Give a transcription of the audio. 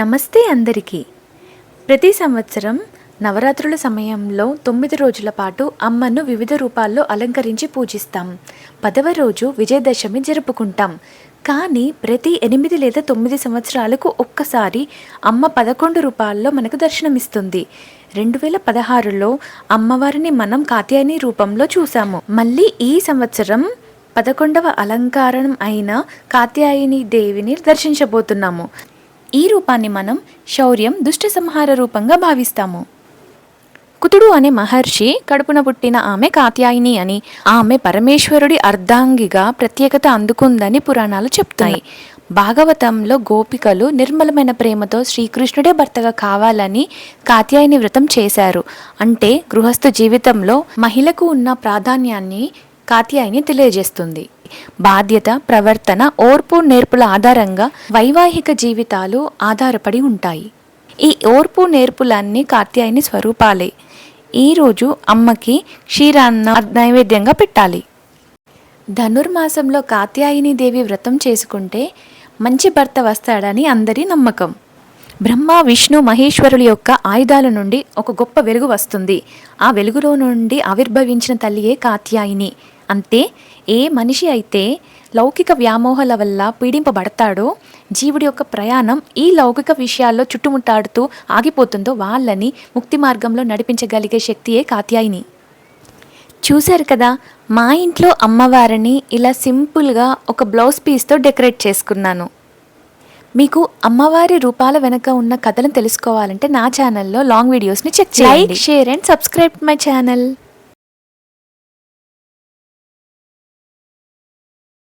నమస్తే అందరికీ. ప్రతి సంవత్సరం నవరాత్రుల సమయంలో 9 రోజుల పాటు అమ్మను వివిధ రూపాల్లో అలంకరించి పూజిస్తాం. 10వ రోజు విజయదశమి జరుపుకుంటాం. కానీ ప్రతి 8 లేదా 9 సంవత్సరాలకు ఒక్కసారి అమ్మ 11 రూపాల్లో మనకు దర్శనమిస్తుంది. 2016లో అమ్మవారిని మనం కాత్యాయని రూపంలో చూసాము. మళ్ళీ ఈ సంవత్సరం 11వ అలంకారం అయిన కాత్యాయని దేవిని దర్శించబోతున్నాము. ఈ రూపాన్ని మనం శౌర్యం, దుష్ట సంహార రూపంగా భావిస్తాము. కుతుడు అనే మహర్షి కడుపున పుట్టిన ఆమె కాత్యాయని అని, ఆమె పరమేశ్వరుడి అర్ధాంగిగా ప్రత్యేకత అందుకుందని పురాణాలు చెప్తాయి. భాగవతంలో గోపికలు నిర్మలమైన ప్రేమతో శ్రీకృష్ణుడే భర్తగా కావాలని కాత్యాయని వ్రతం చేశారు. అంటే గృహస్థ జీవితంలో మహిళకు ఉన్న ప్రాధాన్యాన్ని కాత్యాయని తెలియజేస్తుంది. బాధ్యత, ప్రవర్తన, ఓర్పు, నేర్పుల ఆధారంగా వైవాహిక జీవితాలు ఆధారపడి ఉంటాయి. ఈ ఓర్పు, నేర్పులన్నీ కాత్యాయని స్వరూపాలే. ఈరోజు అమ్మకి క్షీరాన్న నైవేద్యంగా పెట్టాలి. ధనుర్మాసంలో కాత్యాయని దేవి వ్రతం చేసుకుంటే మంచి భర్త వస్తాడని అందరి నమ్మకం. బ్రహ్మ, విష్ణు, మహేశ్వరుల యొక్క ఆయుధాల నుండి ఒక గొప్ప వెలుగు వస్తుంది. ఆ వెలుగులో నుండి ఆవిర్భవించిన తల్లియే కాత్యాయని. అంతే, ఏ మనిషి అయితే లౌకిక వ్యామోహాల వల్ల పీడింపబడతాడో, జీవుడి యొక్క ప్రయాణం ఈ లౌకిక విషయాల్లో చుట్టుముట్టాడుతూ ఆగిపోతుందో వాళ్ళని ముక్తి మార్గంలో నడిపించగలిగే శక్తియే కాత్యాయని. చూశారు కదా, మా ఇంట్లో అమ్మవారిని ఇలా సింపుల్గా ఒక బ్లౌజ్ పీస్తో డెకరేట్ చేసుకున్నాను. మీకు అమ్మవారి రూపాల వెనక ఉన్న కథలను తెలుసుకోవాలంటే నా ఛానల్లో లాంగ్ వీడియోస్ని చెక్ చేయండి. Like, share and subscribe my channel.